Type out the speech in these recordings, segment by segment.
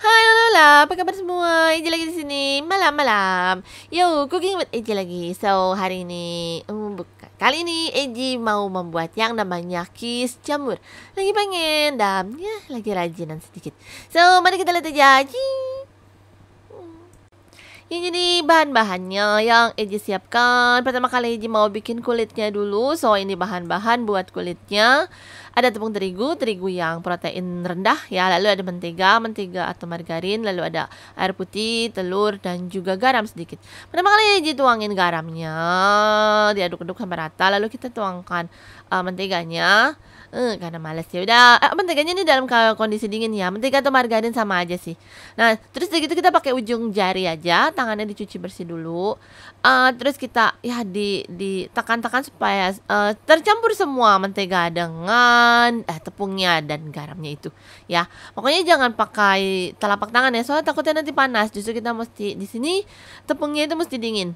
Hai Lola, apa kabar semua? Eji lagi di sini malam-malam. Yo, cooking with Eji lagi. So, hari ini kali ini Eji mau membuat yang namanya kis jamur. Lagi pengen dan ya lagi rajinan sedikit. So, mari kita lihat aja. Ini jadi bahan-bahannya yang Eji siapkan. Pertama kali Eji mau bikin kulitnya dulu. So, ini bahan-bahan buat kulitnya. Ada tepung terigu, terigu yang protein rendah ya. Lalu ada mentega, mentega atau margarin. Lalu ada air putih, telur, dan juga garam sedikit. Pertama kali Eji tuangin garamnya. Diaduk-aduk sampai rata. Lalu kita tuangkan menteganya. Karena males ya udah menteganya ini dalam kondisi dingin ya. Mentega atau margarin sama aja sih. Nah, terus begitu kita pakai ujung jari aja, tangannya dicuci bersih dulu. Terus kita ya ditekan-tekan supaya tercampur semua mentega dengan tepungnya dan garamnya itu. Ya, pokoknya jangan pakai telapak tangan ya, soalnya takutnya nanti panas. Justru kita mesti di sini tepungnya itu mesti dingin.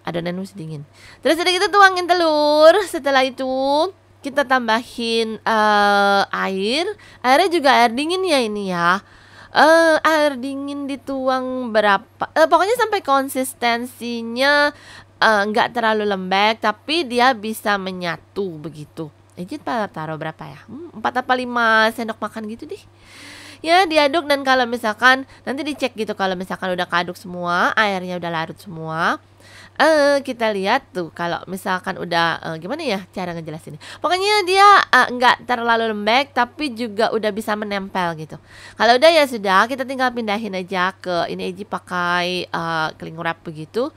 Adonan mesti dingin. Terus udah kita tuangin telur. Setelah itu kita tambahin air. Airnya juga air dingin ya ini ya. Air dingin dituang berapa? Pokoknya sampai konsistensinya nggak terlalu lembek, tapi dia bisa menyatu begitu. Ejit taruh berapa ya? 4 apa 5 sendok makan gitu deh. Ya diaduk dan kalau misalkan nanti dicek gitu kalau misalkan udah keaduk semua, airnya udah larut semua. Kita lihat tuh kalau misalkan udah gimana ya cara ngejelasinnya. Pokoknya dia nggak terlalu lembek tapi juga udah bisa menempel gitu. Kalau udah ya sudah kita tinggal pindahin aja ke ini Eji pakai cling wrap begitu.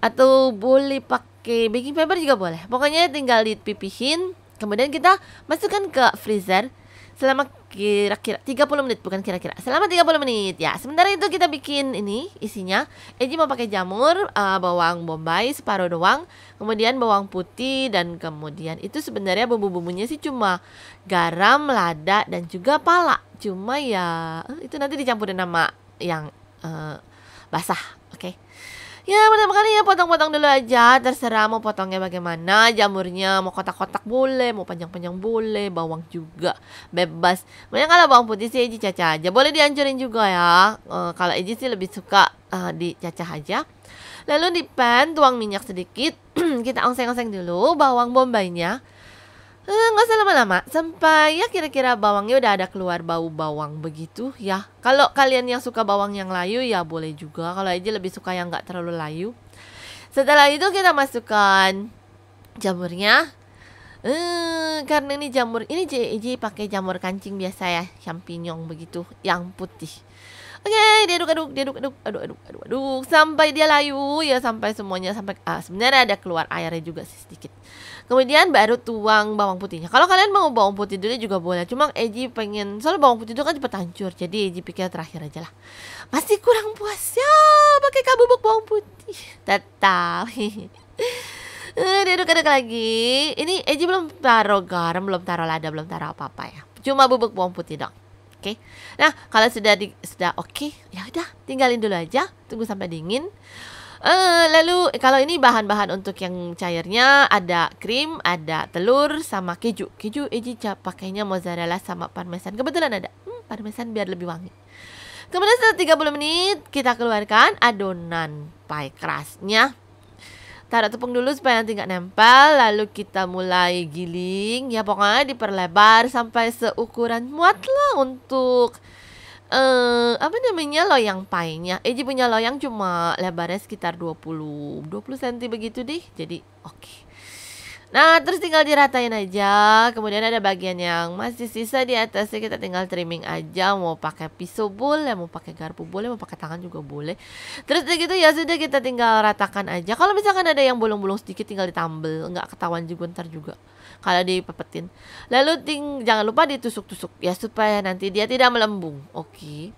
Atau boleh pakai baking paper juga boleh. Pokoknya tinggal dipipihin. Kemudian kita masukkan ke freezer selama kira-kira 30 menit, bukan kira-kira, selama 30 menit ya. Sementara itu kita bikin ini isinya. Eji mau pakai jamur, bawang bombay separuh doang, kemudian bawang putih, dan kemudian itu sebenarnya bumbu-bumbunya sih cuma garam, lada, dan juga pala. Cuma ya itu nanti dicampurin sama yang basah, oke? Ya pertama kali ya potong-potong dulu aja. Terserah mau potongnya bagaimana. Jamurnya mau kotak-kotak boleh, mau panjang-panjang boleh, bawang juga bebas. Kemudian kalau bawang putih sih Eji cacah aja. Boleh dihancurin juga ya. Kalau Eji sih lebih suka dicacah aja. Lalu di pan tuang minyak sedikit. Kita oseng-oseng dulu bawang bombaynya. Nggak usah lama-lama sampai ya kira-kira bawangnya udah ada keluar bau bawang begitu ya. Kalau kalian yang suka bawang yang layu ya boleh juga. Kalau aja lebih suka yang nggak terlalu layu. Setelah itu kita masukkan jamurnya. Karena ini jamur ini Ji pakai jamur kancing biasa ya, champignon begitu yang putih. Oke, diaduk sampai dia layu ya, sampai semuanya sampai sebenarnya ada keluar airnya juga sih sedikit. Kemudian baru tuang bawang putihnya. Kalau kalian mau bawang putih dulu juga boleh. Cuma Eji pengen soalnya bawang putih itu kan cepat hancur. Jadi Eji pikir terakhir aja lah. Masih kurang puas ya pakai kabubuk bawang putih. Tetap. Diaduk-aduk lagi. Ini Eji belum taruh garam, belum taruh lada, belum taruh apa-apa ya. Cuma bubuk bawang putih dong. Oke. Nah, kalau sudah oke, ya udah tinggalin dulu aja, tunggu sampai dingin. Lalu kalau ini bahan-bahan untuk yang cairnya ada krim, ada telur sama keju. Keju Eji pakainya mozzarella sama parmesan. Kebetulan ada parmesan biar lebih wangi. Kemudian setelah 30 menit kita keluarkan adonan pie crustnya. Taruh tepung dulu supaya nanti nggak nempel. Lalu kita mulai giling. Ya pokoknya diperlebar sampai seukuran muat lah untuk apa namanya loyang pie-nya. Eji punya loyang cuma lebarnya sekitar 20 cm begitu deh. Jadi oke. Nah, terus tinggal diratain aja. Kemudian ada bagian yang masih sisa di atasnya, kita tinggal trimming aja. Mau pakai pisau boleh, mau pakai garpu boleh, mau pakai tangan juga boleh. Terus begitu ya sudah kita tinggal ratakan aja. Kalau misalkan ada yang bolong-bolong sedikit tinggal ditambel, nggak ketahuan juga ntar juga kalau dipepetin. Lalu jangan lupa ditusuk-tusuk ya supaya nanti dia tidak melembung. Oke.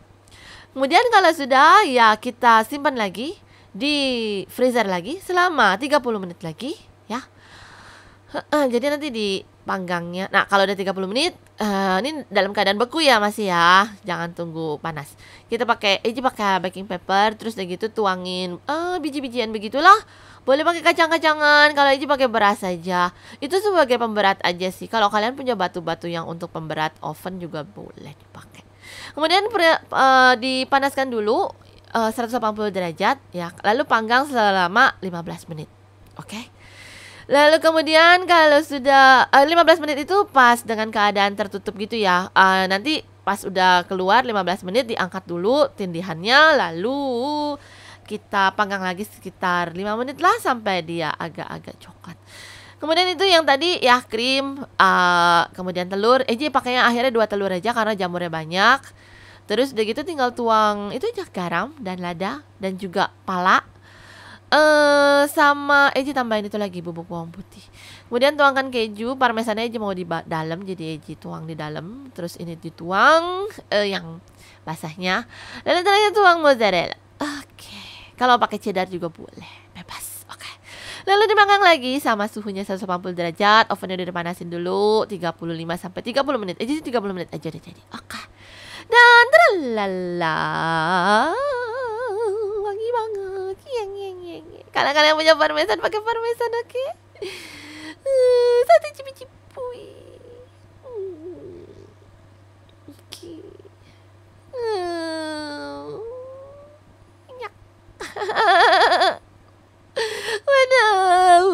Kemudian kalau sudah ya kita simpan lagi di freezer lagi selama 30 menit lagi ya. Jadi nanti dipanggangnya. Nah, kalau udah 30 menit, ini dalam keadaan beku ya masih ya. Jangan tunggu panas. Kita pakai baking paper, terus udah gitu tuangin biji-bijian begitulah. Boleh pakai kacang-kacangan, kalau Eji pakai beras saja. Itu sebagai pemberat aja sih. Kalau kalian punya batu-batu yang untuk pemberat oven juga boleh dipakai. Kemudian dipanaskan dulu 180 derajat ya, lalu panggang selama 15 menit. Oke. Lalu kemudian kalau sudah 15 menit itu pas dengan keadaan tertutup gitu ya. Nanti pas udah keluar 15 menit diangkat dulu tindihannya, lalu kita panggang lagi sekitar 5 menit lah sampai dia agak-agak coklat. Kemudian itu yang tadi ya krim, kemudian telur. Eji pakainya akhirnya 2 telur aja karena jamurnya banyak. Terus udah gitu tinggal tuang itu aja garam dan lada dan juga pala. Sama Eji tambahin itu lagi bubuk bawang putih. Kemudian tuangkan keju, parmesannya Eji mau di dalam, jadi Eji tuang di dalam. Terus ini dituang yang basahnya. Lalu terakhir tuang mozzarella. Oke. Kalau pakai cheddar juga boleh, bebas. Oke. Lalu dimanggang lagi sama suhunya 180 derajat. Ovennya udah dipanasin dulu 35 sampai 30 menit. Eji 30 menit aja udah jadi. Oke. Dan terlala wangi banget. Kalian punya parmesan, pakai parmesan, oke? Satu cipi-cipui. Oke. Nyak. Waduh.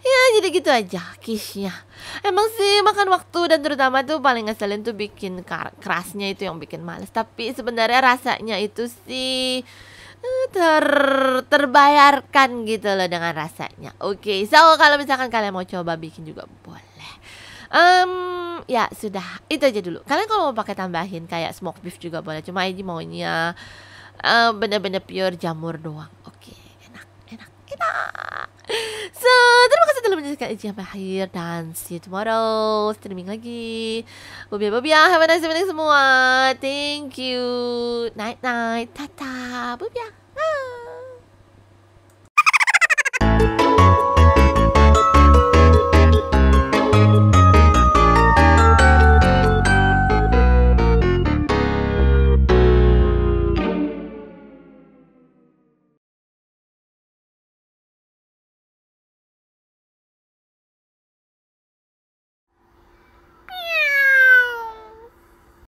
Ya jadi gitu aja kisnya. Emang sih makan waktu dan terutama tuh paling ngeselin tuh bikin kerasnya itu yang bikin males. Tapi sebenarnya rasanya itu sih terbayarkan gitu loh dengan rasanya. Oke, so kalau misalkan kalian mau coba bikin juga boleh. Ya sudah itu aja dulu. Kalian kalau mau pakai tambahin kayak smoked beef juga boleh. Cuma ini maunya bener-bener pure jamur doang. Oke, enak. So, terima kasih telah menyaksikan Eji sampai akhir dan see you tomorrow streaming lagi. Bobia, have a nice evening semua. Thank you. Night, tata, bobia.